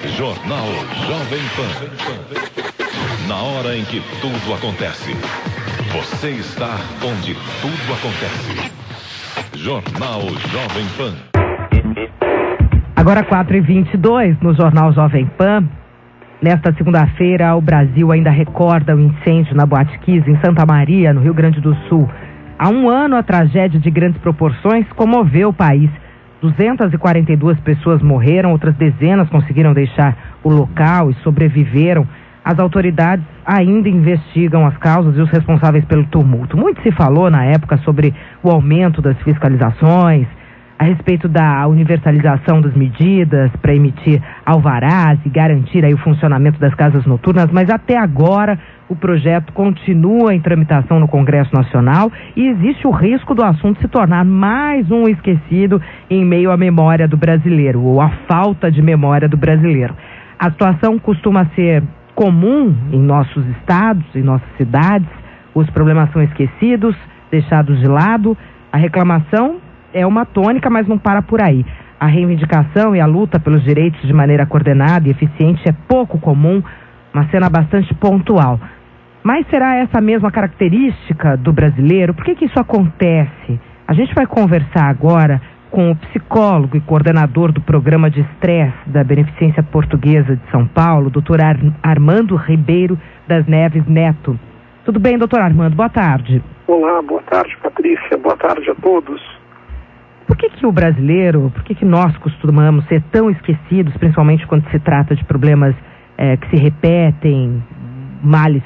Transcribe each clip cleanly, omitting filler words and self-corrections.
Jornal Jovem Pan. Na hora em que tudo acontece, você está onde tudo acontece. Jornal Jovem Pan. Agora 4h22 no Jornal Jovem Pan. Nesta segunda-feira, o Brasil ainda recorda o incêndio na Boate Kiss, em Santa Maria, no Rio Grande do Sul. Há um ano, a tragédia de grandes proporções comoveu o país. 242 pessoas morreram, outras dezenas conseguiram deixar o local e sobreviveram. As autoridades ainda investigam as causas e os responsáveis pelo tumulto. Muito se falou na época sobre o aumento das fiscalizações, a respeito da universalização das medidas para emitir alvarás e garantir aí o funcionamento das casas noturnas, mas até agora o projeto continua em tramitação no Congresso Nacional e existe o risco do assunto se tornar mais um esquecido em meio à memória do brasileiro, ou à falta de memória do brasileiro. A situação costuma ser comum em nossos estados, em nossas cidades. Os problemas são esquecidos, deixados de lado. A reclamação é uma tônica, mas não para por aí. A reivindicação e a luta pelos direitos de maneira coordenada e eficiente é pouco comum, uma cena bastante pontual. Mas será essa mesma característica do brasileiro? Por que isso acontece? A gente vai conversar agora com o psicólogo e coordenador do programa de estresse da Beneficência Portuguesa de São Paulo, doutor Armando Ribeiro das Neves Neto. Tudo bem, doutor Armando? Boa tarde. Olá, boa tarde, Patrícia. Boa tarde a todos. Por que o brasileiro, por que nós costumamos ser tão esquecidos, principalmente quando se trata de problemas que se repetem, males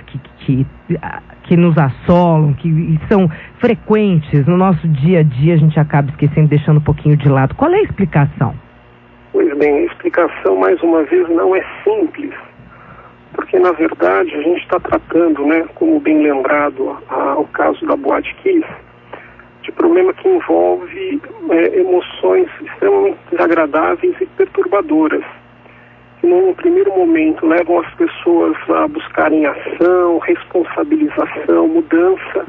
que nos assolam, que são frequentes no nosso dia a dia, a gente acaba esquecendo, deixando um pouquinho de lado. Qual é a explicação? Pois bem, a explicação, mais uma vez, não é simples, porque, na verdade, a gente está tratando, como bem lembrado, o caso da Boate Kiss, de problema que envolve emoções extremamente desagradáveis e perturbadoras, que num primeiro momento levam as pessoas a buscarem ação, responsabilização, mudança,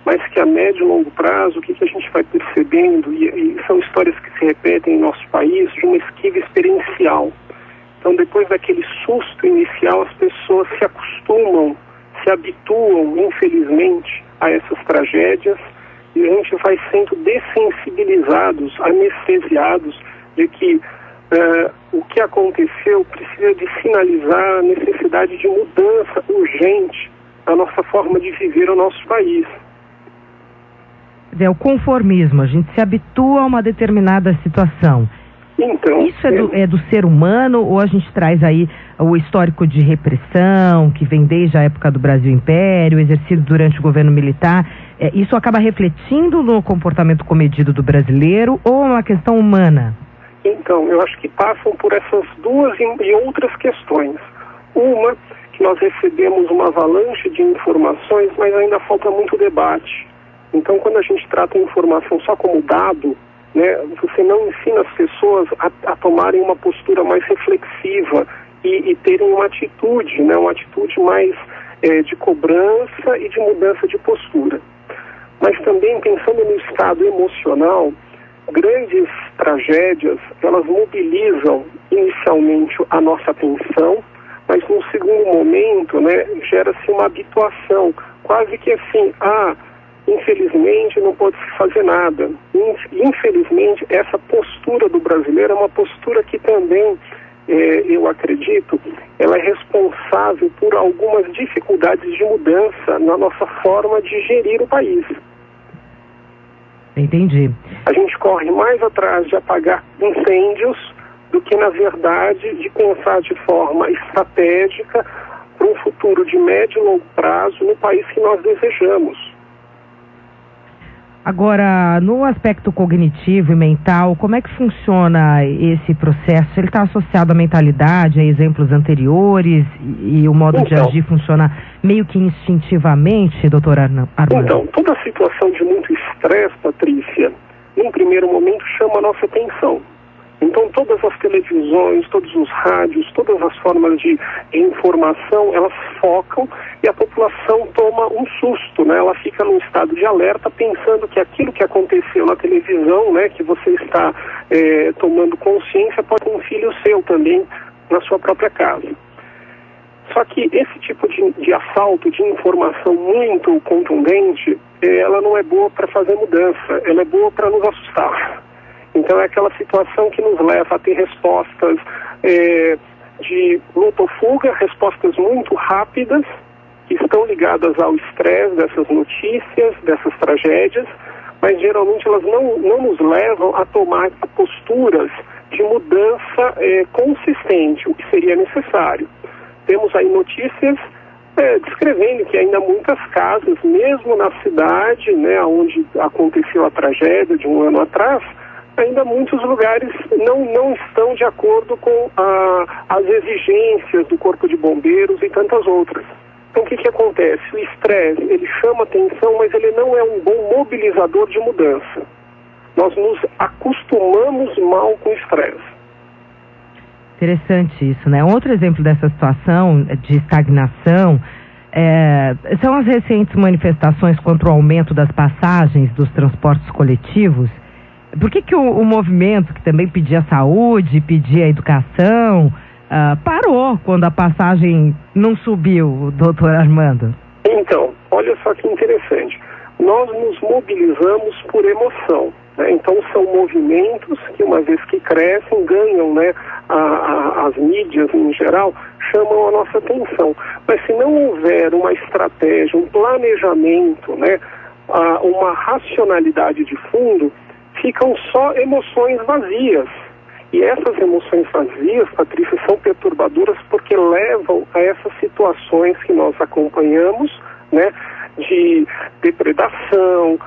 mas que a médio e longo prazo, o que a gente vai percebendo, e são histórias que se repetem em nosso país, de uma esquiva experiencial. Então, depois daquele susto inicial, as pessoas se acostumam, se habituam, infelizmente, a essas tragédias, e a gente vai sendo dessensibilizados, anestesiados de que o que aconteceu precisa de sinalizar a necessidade de mudança urgente na nossa forma de viver o nosso país. É o conformismo, a gente se habitua a uma determinada situação. Então, isso é do ser humano, ou a gente traz aí o histórico de repressão, que vem desde a época do Brasil Império, exercido durante o governo militar? Isso acaba refletindo no comportamento comedido do brasileiro, ou é uma questão humana? Então, eu acho que passam por essas duas e outras questões. Uma, que nós recebemos uma avalanche de informações, mas ainda falta muito debate. Então, quando a gente trata a informação só como dado, você não ensina as pessoas a tomarem uma postura mais reflexiva e terem uma atitude, uma atitude mais de cobrança e de mudança de postura. Mas também, pensando no estado emocional, grandes tragédias, elas mobilizam inicialmente a nossa atenção, mas num segundo momento, gera-se uma habituação, quase que assim, infelizmente não pode se fazer nada. Infelizmente, essa postura do brasileiro é uma postura que também, eu acredito, ela é responsável por algumas dificuldades de mudança na nossa forma de gerir o país. Entendi. A gente corre mais atrás de apagar incêndios do que, na verdade, de pensar de forma estratégica para um futuro de médio e longo prazo no país que nós desejamos. Agora, no aspecto cognitivo e mental, como é que funciona esse processo? Ele está associado à mentalidade, a exemplos anteriores, e o modo de agir funciona meio que instintivamente, doutor Armando? Então, toda a situação de muito estresse, Patrícia, num primeiro momento chama a nossa atenção. Então, todas as televisões, todos os rádios, todas as formas de informação, elas focam e a população toma um susto, Ela fica num estado de alerta, pensando que aquilo que aconteceu na televisão, que você está tomando consciência, pode ser um filho seu também na sua própria casa. Só que esse tipo de assalto, de informação muito contundente, ela não é boa para fazer mudança, ela é boa para nos assustar. Então é aquela situação que nos leva a ter respostas de luta ou fuga, respostas muito rápidas, que estão ligadas ao estresse dessas notícias, dessas tragédias, mas geralmente elas não nos levam a tomar posturas de mudança consistente, o que seria necessário. Temos aí notícias descrevendo que ainda muitas casas, mesmo na cidade, né, onde aconteceu a tragédia de um ano atrás, ainda muitos lugares não estão de acordo com as exigências do Corpo de Bombeiros e tantas outras. Então o que acontece? O estresse, ele chama atenção, mas ele não é um bom mobilizador de mudança. Nós nos acostumamos mal com o estresse. Interessante isso, né? Outro exemplo dessa situação de estagnação são as recentes manifestações contra o aumento das passagens dos transportes coletivos. Por que o movimento, que também pedia saúde, pedia educação, parou quando a passagem não subiu, doutor Armando? Então, olha só que interessante. Nós nos mobilizamos por emoção. Então são movimentos que, uma vez que crescem, ganham, né, as mídias em geral, chamam a nossa atenção. Mas se não houver uma estratégia, um planejamento, né, uma racionalidade de fundo, ficam só emoções vazias. E essas emoções vazias, Patrícia, são perturbadoras porque levam a essas situações que nós acompanhamos, né, de depredação,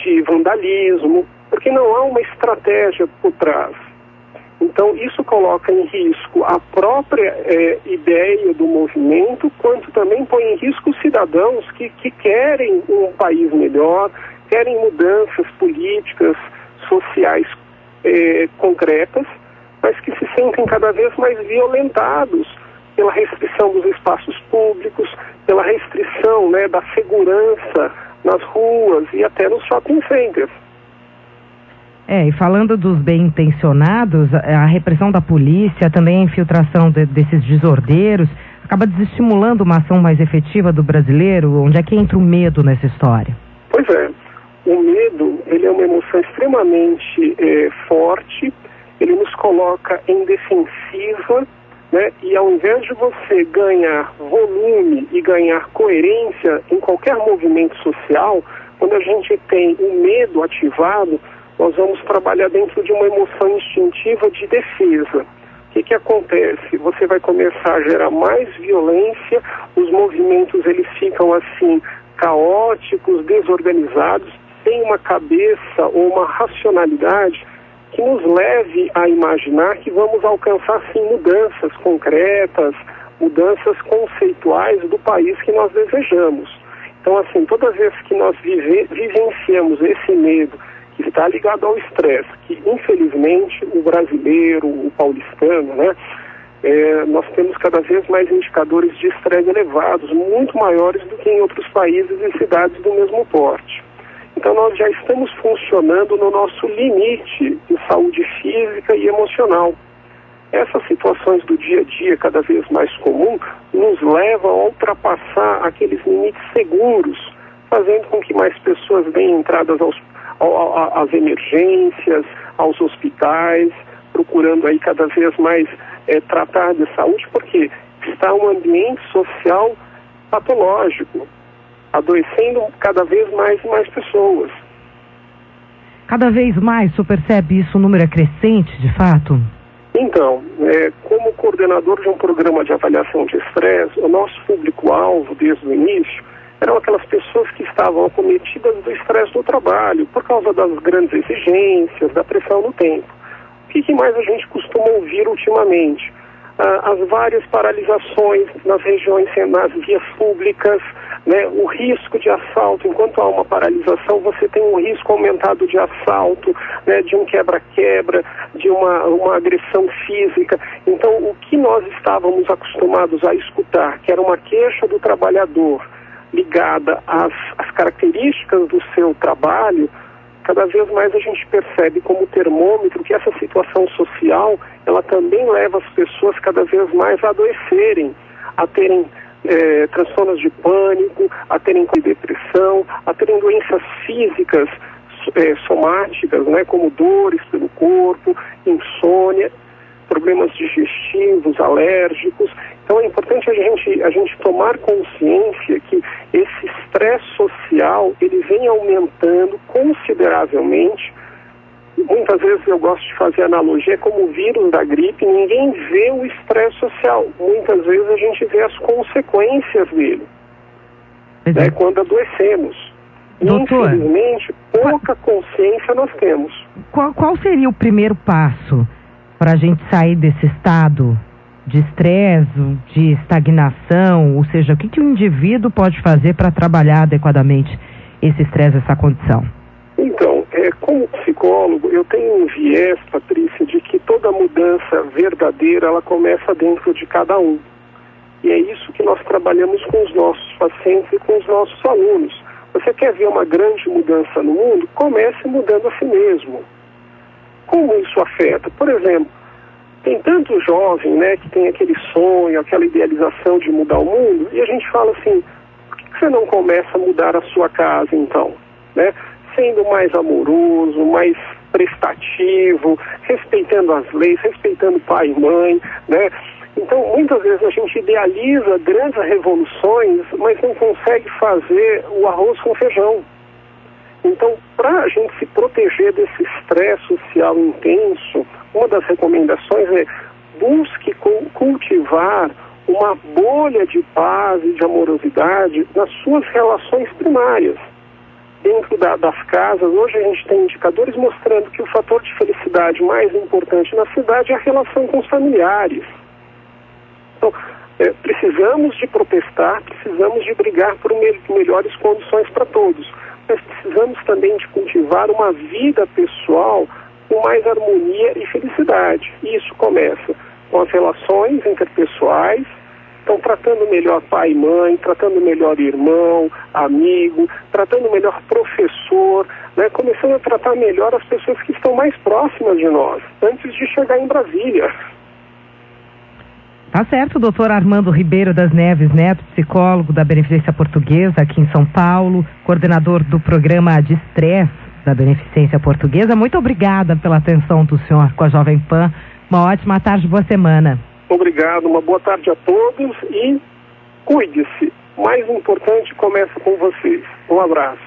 de vandalismo, porque não há uma estratégia por trás. Então, isso coloca em risco a própria ideia do movimento, quanto também põe em risco os cidadãos que querem um país melhor, querem mudanças políticas, sociais concretas, mas que se sentem cada vez mais violentados pela restrição dos espaços públicos, pela restrição, né, da segurança nas ruas e até nos shopping centers. E falando dos bem-intencionados, a repressão da polícia, também a infiltração desses desordeiros, acaba desestimulando uma ação mais efetiva do brasileiro. Onde é que entra o medo nessa história? Pois é, o medo, ele é uma emoção extremamente forte, ele nos coloca em defensiva, né? E ao invés de você ganhar volume e ganhar coerência em qualquer movimento social, quando a gente tem o medo ativado, nós vamos trabalhar dentro de uma emoção instintiva de defesa. O que acontece? Você vai começar a gerar mais violência, os movimentos eles ficam assim caóticos, desorganizados, sem uma cabeça ou uma racionalidade que nos leve a imaginar que vamos alcançar sim mudanças concretas, mudanças conceituais do país que nós desejamos. Então, assim, toda vez que nós vivenciamos esse medo que está ligado ao estresse, que infelizmente o brasileiro, o paulistano, né, nós temos cada vez mais indicadores de estresse elevados, muito maiores do que em outros países e cidades do mesmo porte. Então nós já estamos funcionando no nosso limite de saúde física e emocional. Essas situações do dia a dia, cada vez mais comum, nos levam a ultrapassar aqueles limites seguros, fazendo com que mais pessoas venham entradas às emergências, aos hospitais, procurando aí cada vez mais tratar de saúde, porque está um ambiente social patológico, adoecendo cada vez mais e mais pessoas. Cada vez mais, o senhor percebe isso, o número é crescente, de fato? Então, como coordenador de um programa de avaliação de estresse, o nosso público-alvo, desde o início, eram aquelas pessoas que estavam acometidas do estresse do trabalho, por causa das grandes exigências, da pressão no tempo. O que mais a gente costuma ouvir ultimamente? As várias paralisações nas regiões, nas vias públicas, né, o risco de assalto. Enquanto há uma paralisação, você tem um risco aumentado de assalto, né, de um quebra-quebra, de uma agressão física. Então, o que nós estávamos acostumados a escutar, que era uma queixa do trabalhador ligada às características do seu trabalho, cada vez mais a gente percebe como termômetro que essa situação social, ela também leva as pessoas cada vez mais a adoecerem, a terem transtornos de pânico, a terem depressão, a terem doenças físicas somáticas, né, como dores pelo corpo, insônia, problemas digestivos, alérgicos. Então é importante a gente tomar consciência que esse estresse social, ele vem aumentando consideravelmente. Muitas vezes eu gosto de fazer analogia como o vírus da gripe, ninguém vê o estresse social. Muitas vezes a gente vê as consequências dele, né, quando adoecemos. Doutor, infelizmente, pouca consciência nós temos. Qual seria o primeiro passo para a gente sair desse estado de estresse, de estagnação? Ou seja, o que o indivíduo pode fazer para trabalhar adequadamente esse estresse, essa condição? Então, como psicólogo, eu tenho um viés, Patrícia, de que toda mudança verdadeira, ela começa dentro de cada um. E é isso que nós trabalhamos com os nossos pacientes e com os nossos alunos. Você quer ver uma grande mudança no mundo? Comece mudando a si mesmo. Como isso afeta? Por exemplo, tem tanto jovem, né, que tem aquele sonho, aquela idealização de mudar o mundo, e a gente fala assim, por que você não começa a mudar a sua casa, então? Né? Sendo mais amoroso, mais prestativo, respeitando as leis, respeitando pai e mãe, né? Então, muitas vezes a gente idealiza grandes revoluções, mas não consegue fazer o arroz com feijão. Então, para a gente se proteger desse estresse social intenso, uma das recomendações é busque cultivar uma bolha de paz e de amorosidade nas suas relações primárias. Dentro das casas, hoje a gente tem indicadores mostrando que o fator de felicidade mais importante na cidade é a relação com os familiares. Então, precisamos de protestar, precisamos de brigar por melhores condições para todos, mas precisamos também de cultivar uma vida pessoal com mais harmonia e felicidade. E isso começa com as relações interpessoais, então tratando melhor pai e mãe, tratando melhor irmão, amigo, tratando melhor professor, né? Começando a tratar melhor as pessoas que estão mais próximas de nós, antes de chegar em Brasília. Tá certo, doutor Armando Ribeiro das Neves Neto, psicólogo da Beneficência Portuguesa aqui em São Paulo, coordenador do programa de estresse da Beneficência Portuguesa. Muito obrigada pela atenção do senhor com a Jovem Pan. Uma ótima tarde, boa semana. Obrigado, uma boa tarde a todos e cuide-se. Mais importante, começa com vocês. Um abraço.